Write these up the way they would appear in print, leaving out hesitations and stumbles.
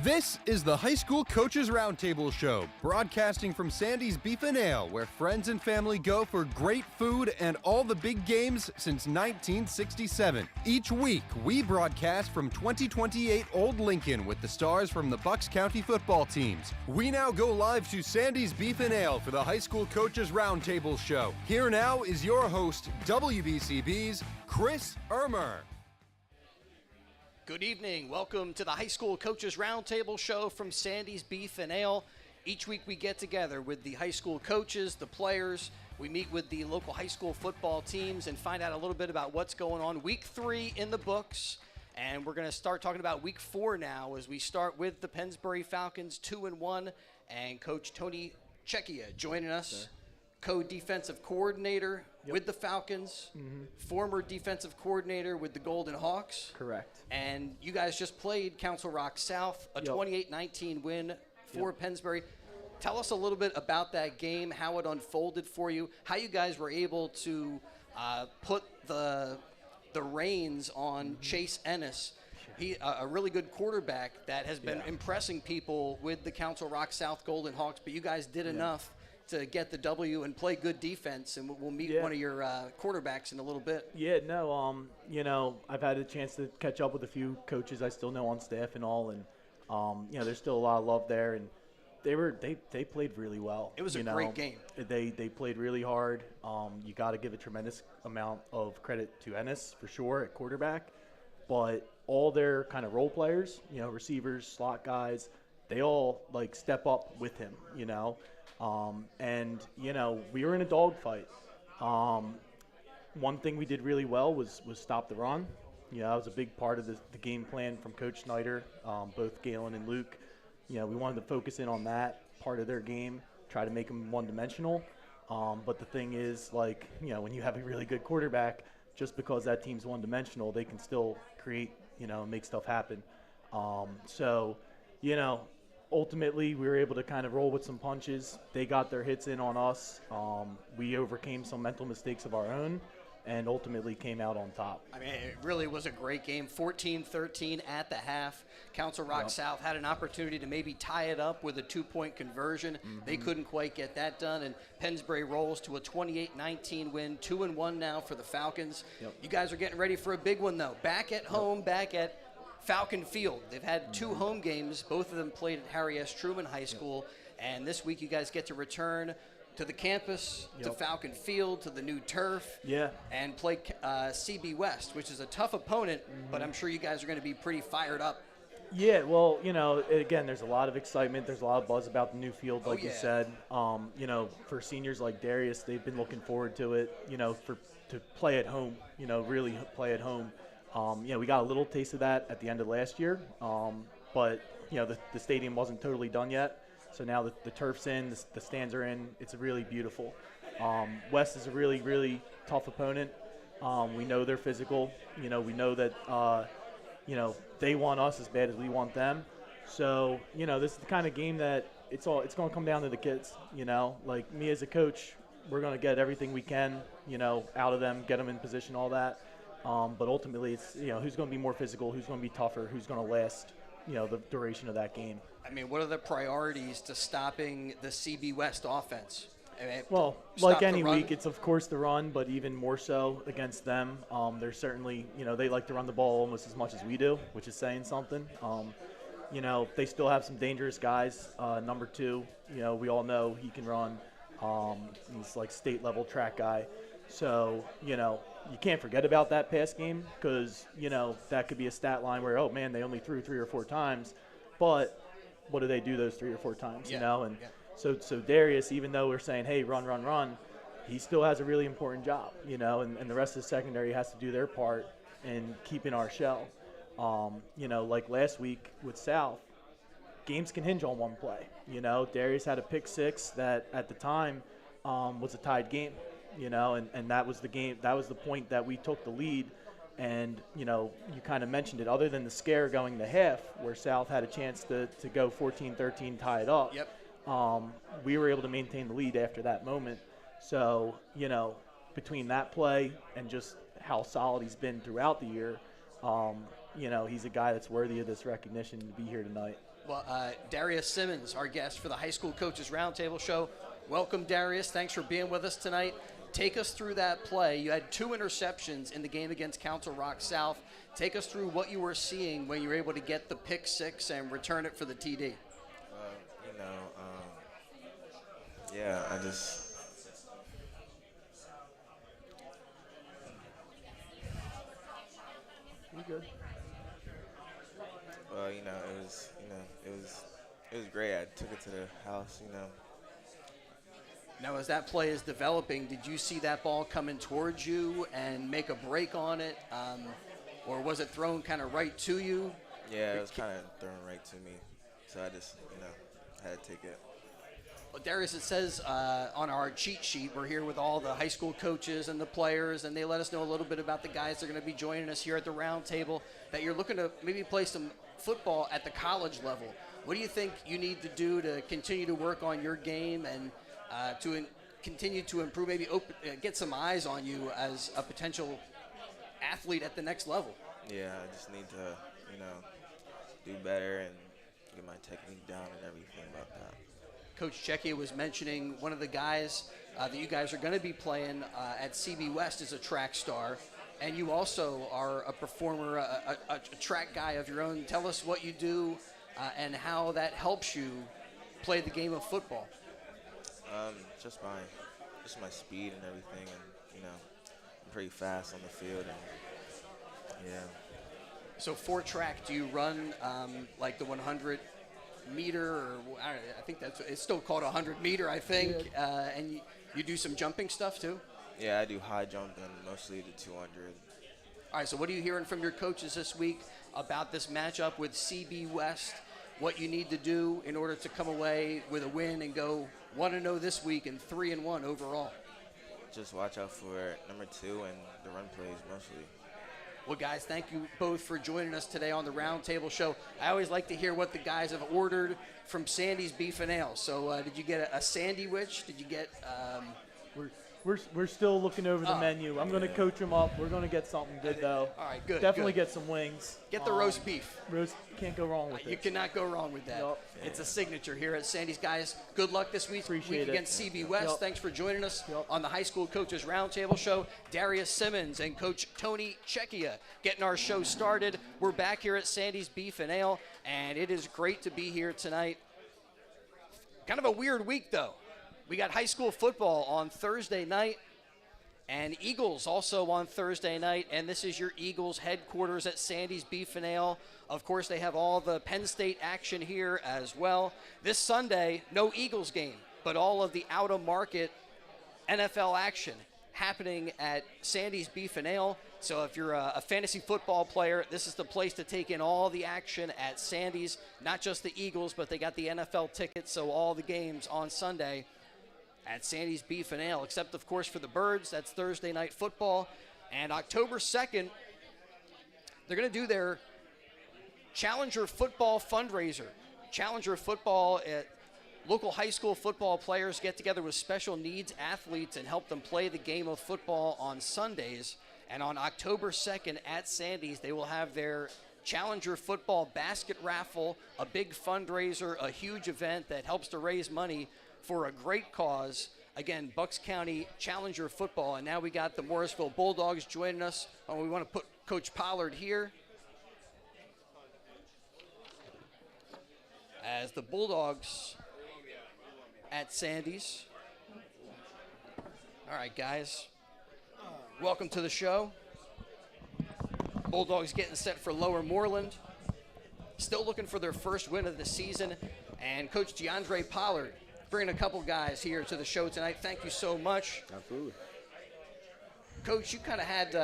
This is the High School Coaches Roundtable Show, broadcasting from Sandy's Beef and Ale, where friends and family go for great food and all the big games since 1967. Each week, we broadcast from 2028 Old Lincoln with the stars from the Bucks County football teams. We now go live to Sandy's Beef and Ale for the High School Coaches Roundtable Show. Here now is your host, WBCB's Chris Ermer. Good evening. Welcome to the High School Coaches Roundtable Show from Sandy's Beef and Ale. Each week we get together with the high school coaches, the players. We meet with the local high school football teams and find out a little bit about what's going on. Week 3 in the books, and we're going to start talking about Week 4 now as we start with the Pennsbury Falcons 2-1, and Coach Tony Cecchia joining us. Co-defensive coordinator with the Falcons, former defensive coordinator with the Golden Hawks. Correct. And you guys just played Council Rock South, a 28-19 win for Pennsbury. Tell us a little bit about that game, how it unfolded for you, how you guys were able to put the reins on Chase Ennis. He a really good quarterback that has been impressing people with the Council Rock South Golden Hawks, but you guys did enough to get the W and play good defense, and we'll meet one of your quarterbacks in a little bit. I've had a chance to catch up with a few coaches I still know on staff and all, and there's still a lot of love there, and they played really well. It was a great game. They played really hard. You got to give a tremendous amount of credit to Ennis for sure at quarterback, but all their kind of role players, receivers, slot guys, they all step up with him, we were in a dogfight. One thing we did really well was stop the run. That was a big part of the game plan from Coach Snyder, both Galen and Luke. We wanted to focus in on that part of their game, try to make them one-dimensional. But the thing is, when you have a really good quarterback, just because that team's one-dimensional, they can still create, make stuff happen. Ultimately, we were able to kind of roll with some punches. They got their hits in on us. We overcame some mental mistakes of our own and ultimately came out on top. I mean, it really was a great game, 14-13 at the half. Council Rock South had an opportunity to maybe tie it up with a 2-point conversion. They couldn't quite get that done, and Pennsbury rolls to a 28-19 win, 2-1 now for the Falcons. You guys are getting ready for a big one, though. Back at home, back at Falcon Field. They've had 2 home games. Both of them played at Harry S. Truman High School. And this week you guys get to return to the campus, to Falcon Field, to the new turf, and play CB West, which is a tough opponent, but I'm sure you guys are going to be pretty fired up. Yeah, well, again, there's a lot of excitement. There's a lot of buzz about the new field, like you said. For seniors like Darius, they've been looking forward to it, to play at home, really play at home. We got a little taste of that at the end of last year, but the stadium wasn't totally done yet. So now the turf's in, the stands are in. It's really beautiful. West is a really, really tough opponent. We know they're physical. We know that they want us as bad as we want them. So this is the kind of game that it's going to come down to the kids. Like me as a coach, we're going to get everything we can out of them, get them in position, all that. But ultimately, it's who's going to be more physical, who's going to be tougher, who's going to last, the duration of that game. I mean, what are the priorities to stopping the CB West offense? Well, like any week, it's of course the run, but even more so against them. They're certainly, they like to run the ball almost as much as we do, which is saying something. They still have some dangerous guys. Number 2, we all know he can run. He's like state level track guy. So, you can't forget about that pass game because, that could be a stat line where, oh, man, they only threw 3 or 4 times. But what do they do those 3 or 4 times, So Darius, even though we're saying, hey, run, he still has a really important job, and the rest of the secondary has to do their part in keeping our shell. Like last week with South, games can hinge on one play. Darius had a pick 6 that at the time was a tied game. And that was the game. That was the point that we took the lead. And, you kind of mentioned it. Other than the scare going to half where South had a chance to go 14-13, tie it up, we were able to maintain the lead after that moment. So, between that play and just how solid he's been throughout the year, he's a guy that's worthy of this recognition to be here tonight. Well, Darius Simmons, our guest for the High School Coaches Roundtable show. Welcome, Darius. Thanks for being with us tonight. Take us through that play. You had 2 interceptions in the game against Council-Rock South. Take us through what you were seeing when you were able to get the pick 6 and return it for the TD. Yeah, I just. You good? Well, it was great. I took it to the house, Now, as that play is developing, did you see that ball coming towards you and make a break on it? Or was it thrown kind of right to you? Yeah, it was kind of thrown right to me. So I just, had to take it. Well, Darius, it says on our cheat sheet, we're here with all the high school coaches and the players, and they let us know a little bit about the guys that are going to be joining us here at the round table, that you're looking to maybe play some football at the college level. What do you think you need to do to continue to work on your game and to continue to improve, maybe get some eyes on you as a potential athlete at the next level? Yeah, I just need to, do better and get my technique down and everything about that. Coach Checchia was mentioning one of the guys that you guys are going to be playing at CB West is a track star, and you also are a performer, a track guy of your own. Tell us what you do and how that helps you play the game of football. Just my speed and everything, and I'm pretty fast on the field, and yeah. So for track, do you run like the 100 meter, or I think it's still called 100 meter, I think, and you do some jumping stuff too? Yeah, I do high jump and mostly the 200. All right, so what are you hearing from your coaches this week about this matchup with CB West? What you need to do in order to come away with a win and go 1-0 this week and 3-1 overall? Just watch out for number 2 and the run plays mostly. Well, guys, thank you both for joining us today on the Roundtable Show. I always like to hear what the guys have ordered from Sandy's Beef and Ale. So did you get a sandwich? Did you get We're still looking over the menu. I'm going to coach them up. We're going to get something good, though. All right, good. Definitely good. get some wings. Get the roast beef. Roast, can't go wrong with it. You cannot go wrong with that. Yep. It's a signature here at Sandy's. Guys, good luck this week Appreciate it. against CB West. Yep. Thanks for joining us Yep. on the High School Coaches Roundtable Show. Darius Simmons and Coach Tony Checchia getting our show started. We're back here at Sandy's Beef and Ale, and it is great to be here tonight. Kind of a weird week, though. We got high school football on Thursday night, and Eagles also on Thursday night, and this is your Eagles headquarters at Sandy's Beef and Ale. Of course, they have all the Penn State action here as well. This Sunday, no Eagles game, but all of the out-of-market NFL action happening at Sandy's Beef and Ale. So if you're a fantasy football player, this is the place to take in all the action at Sandy's. Not just the Eagles, but they got the NFL tickets, so all the games on Sunday at Sandy's Beef and Ale, except, of course, for the Birds. That's Thursday night football. And October 2nd, they're going to do their Challenger Football fundraiser. Challenger Football, local high school football players get together with special needs athletes and help them play the game of football on Sundays. And on October 2nd at Sandy's, they will have their Challenger Football basket raffle, a big fundraiser, a huge event that helps to raise money for a great cause. Again, Bucks County Challenger Football. And now we got the Morrisville Bulldogs joining us. We want to put Coach Pollard here as the Bulldogs at Sandy's. All right, guys. Welcome to the show. Bulldogs getting set for Lower Moreland. Still looking for their first win of the season. And Coach DeAndre Pollard bringing a couple guys here to the show tonight. Thank you so much. Absolutely. Coach, you kind of had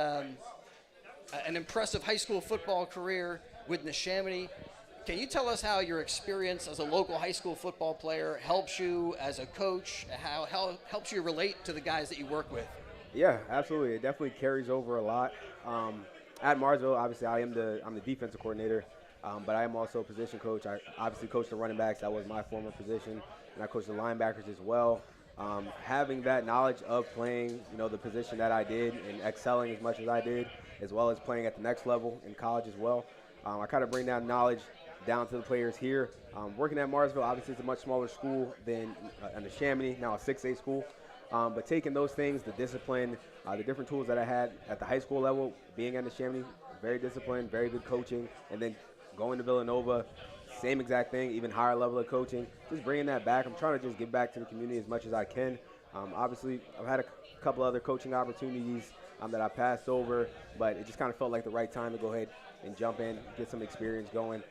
an impressive high school football career with Neshaminy. Can you tell us how your experience as a local high school football player helps you as a coach, how helps you relate to the guys that you work with? Yeah, absolutely. It definitely carries over a lot. At Morrisville, obviously, I'm the defensive coordinator, but I am also a position coach. I obviously coach the running backs. That was my former position, and I coach the linebackers as well. Having that knowledge of playing, the position that I did and excelling as much as I did, as well as playing at the next level in college as well, I kind of bring that knowledge down to the players here. Working at Morrisville, obviously it's a much smaller school than Neshaminy, now a 6A school. But taking those things, the discipline, the different tools that I had at the high school level, being at Neshaminy, very disciplined, very good coaching, and then going to Villanova, same exact thing, even higher level of coaching, just bringing that back. I'm trying to just give back to the community as much as I can. Obviously, I've had a couple other coaching opportunities that I passed over, but it just kind of felt like the right time to go ahead and jump in, get some experience going.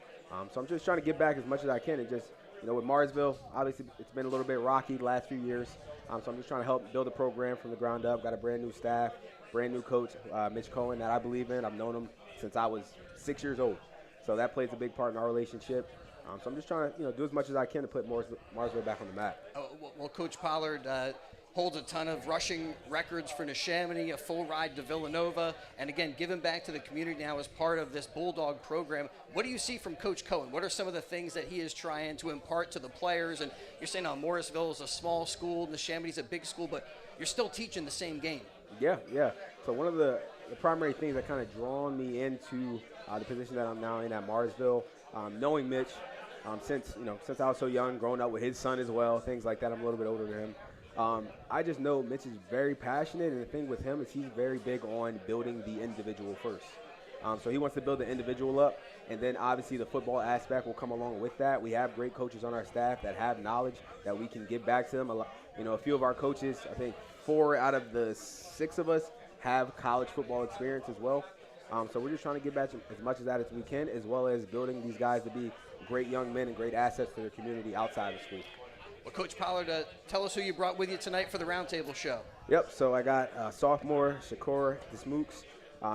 So I'm just trying to give back as much as I can, and just, with Morrisville, obviously it's been a little bit rocky the last few years. So I'm just trying to help build a program from the ground up. Got a brand new staff, brand new coach, Mitch Cohen, that I believe in. I've known him since I was 6 years old. So that plays a big part in our relationship. So I'm just trying to, do as much as I can to put Morrisville back on the map. Well, Coach Pollard holds a ton of rushing records for Neshaminy, a full ride to Villanova, and again, giving back to the community now as part of this Bulldog program. What do you see from Coach Cohen? What are some of the things that he is trying to impart to the players? And you're saying, Morrisville is a small school, Neshaminy's a big school, but you're still teaching the same game. Yeah. So one of the primary things that kind of drawn me into the position that I'm now in at Morrisville, knowing Mitch, since I was so young, growing up with his son as well, things like that. I'm a little bit older than him. I just know Mitch is very passionate, and the thing with him is he's very big on building the individual first. So he wants to build the individual up, and then obviously the football aspect will come along with that. We have great coaches on our staff that have knowledge that we can give back to them. A few of our coaches, I think 4 out of the 6 of us have college football experience as well. So we're just trying to give back as much of that as we can, as well as building these guys to be great young men and great assets to their community outside of school. Well, Coach Pollard, tell us who you brought with you tonight for the Roundtable show. Yep, so I got sophomore Shakur Dismukes.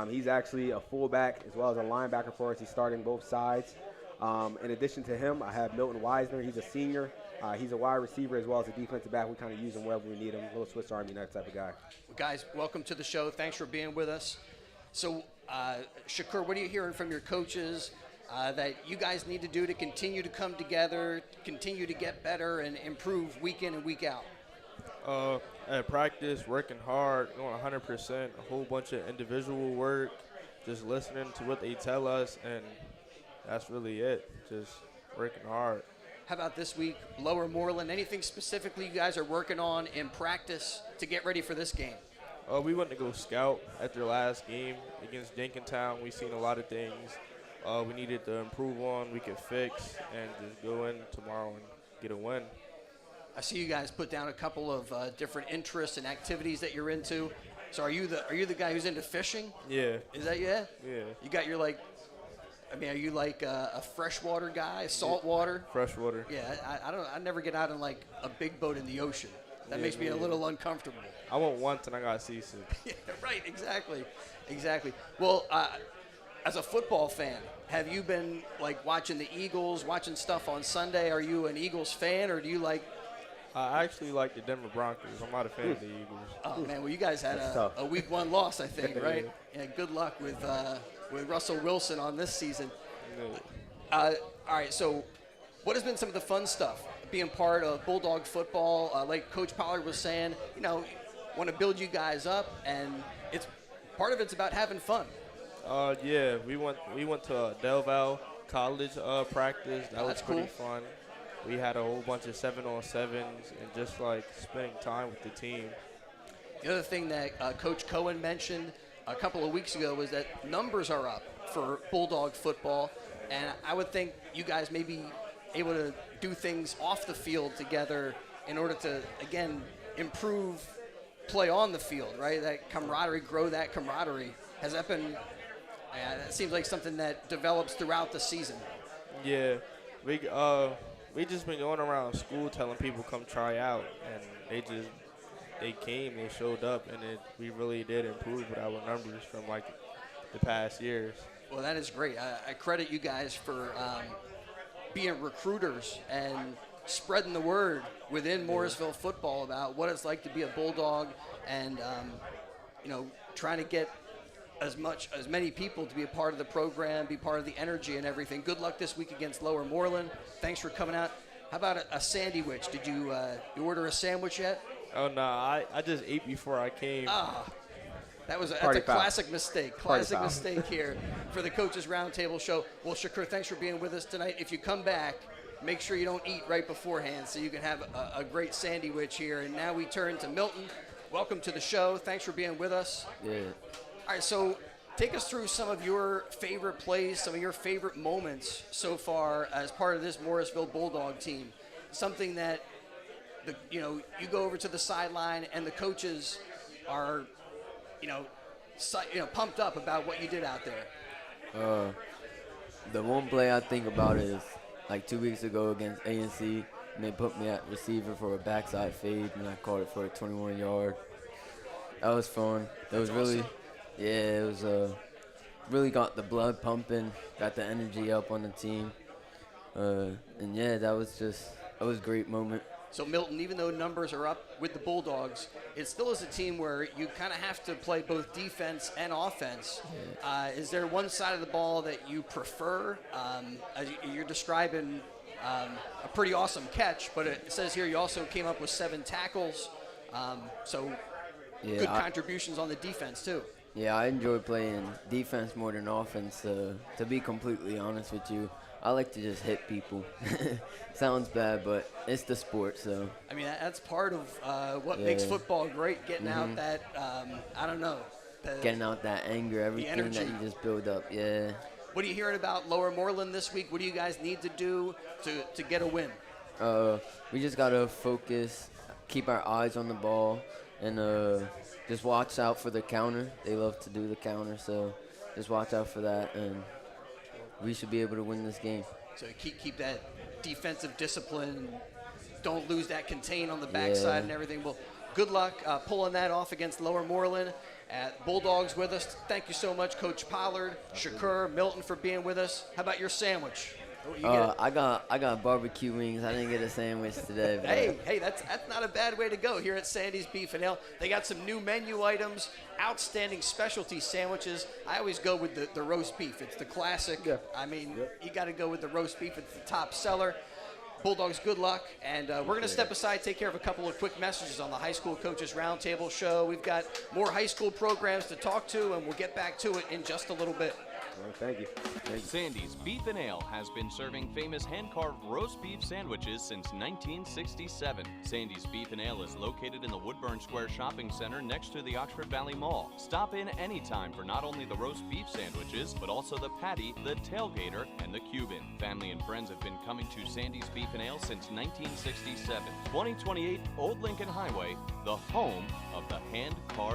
He's actually a fullback as well as a linebacker for us. He's starting both sides. In addition to him, I have Milton Weisner. He's a senior. He's a wide receiver as well as a defensive back. We kind of use him wherever we need him. A little Swiss Army knife type of guy. Well, guys, welcome to the show. Thanks for being with us. So, Shakur, what are you hearing from your coaches that you guys need to do to continue to come together, continue to get better, and improve week in and week out? At practice, working hard, going 100%, a whole bunch of individual work, just listening to what they tell us, and that's really it, just working hard. How about this week, Lower Moreland? Anything specifically you guys are working on in practice to get ready for this game? We went to go scout at their last game against Jenkintown. We've seen a lot of things we needed to improve on, we could fix, and just go in tomorrow and get a win. I see you guys put down a couple of different interests and activities that you're into. So are you the guy who's into fishing? Yeah. Is that you? Yeah. You got your are you like a freshwater guy, saltwater? Freshwater. Yeah, I never get out in like a big boat in the ocean. That makes me a little uncomfortable. I went once and I got seasick. Yeah, right, exactly. Well, as a football fan, have you been like watching the Eagles, watching stuff on Sunday? Are you an Eagles fan, or do you like? I actually like the Denver Broncos. I'm not a fan of the Eagles. Oh man, well you guys had a week 1 loss, I think, right? Yeah. Good luck with Russell Wilson on this season. All right, so what has been some of the fun stuff being part of Bulldog football? Like Coach Pollard was saying, want to build you guys up, and part of it's about having fun. Yeah, we went to Del Valle College practice. That was pretty fun. We had a whole bunch of 7-on-7s and just like spending time with the team. The other thing that Coach Cohen mentioned a couple of weeks ago was that numbers are up for Bulldog football, and I would think you guys may be able to do things off the field together in order to, again, improve play on the field, right? That camaraderie, grow that camaraderie. Has that been that seems like something that develops throughout the season. Yeah, we just been going around school telling people come try out, and they came, they showed up, and we really did improve with our numbers from like the past years. Well, that is great. I credit you guys for being recruiters and spreading the word within Morrisville football about what it's like to be a Bulldog, and trying to get as many people to be a part of the program, be part of the energy and everything. Good luck this week against Lower Moreland. Thanks for coming out. How about a sandwich? Did you order a sandwich yet? Oh no, I just ate before I came. That's a Party foul. classic mistake. Classic mistake here for the Coaches Roundtable show. Well, Shakur, thanks for being with us tonight. If you come back, make sure you don't eat right beforehand so you can have a great sandwich here. And now we turn to Milton. Welcome to the show. Thanks for being with us. Yeah. All right, so take us through some of your favorite plays, some of your favorite moments so far as part of this Morrisville Bulldog team. Something that, you go over to the sideline and the coaches are, pumped up about what you did out there. The one play I think about is like 2 weeks ago against A&C, and they put me at receiver for a backside fade, and I caught it for a 21-yard. That was fun. It was really, it was really got the blood pumping, got the energy up on the team, and that was a great moment. So Milton, even though numbers are up with the Bulldogs, it still is a team where you kind of have to play both defense and offense. Is there one side of the ball that you prefer? As you're describing a pretty awesome catch, but it says here you also came up with 7 tackles. Good contributions on the defense too. Yeah, I enjoy playing defense more than offense. To be completely honest with you, I like to just hit people. Sounds bad, but it's the sport, so. I mean, that's part of what makes football great, getting out that, getting out that anger, everything that you just build up, yeah. What are you hearing about Lower Moreland this week? What do you guys need to do to get a win? We just got to focus, keep our eyes on the ball, and just watch out for the counter. They love to do the counter, so just watch out for that, and we should be able to win this game. So keep that defensive discipline. Don't lose that contain on the backside and everything. Well, good luck pulling that off against Lower Moreland. Bulldogs with us. Thank you so much, Coach Pollard, Shakur, Milton, for being with us. How about your sandwich? I got barbecue wings. I didn't get a sandwich today. Hey, that's not a bad way to go here at Sandy's Beef and Ale. They got some new menu items, outstanding specialty sandwiches. I always go with the roast beef. It's the classic. Yeah. I mean, you got to go with the roast beef. It's the top seller. Bulldogs, good luck. And we're going to step aside, take care of a couple of quick messages on the High School Coaches Roundtable show. We've got more high school programs to talk to, and we'll get back to it in just a little bit. Well, thank you. Sandy's Beef and Ale has been serving famous hand-carved roast beef sandwiches since 1967. Sandy's Beef and Ale is located in the Woodburn Square Shopping Center next to the Oxford Valley Mall. Stop in anytime for not only the roast beef sandwiches, but also the patty, the tailgater, and the Cuban. Family and friends have been coming to Sandy's Beef and Ale since 1967. 2028 Old Lincoln Highway, the home of the hand-carved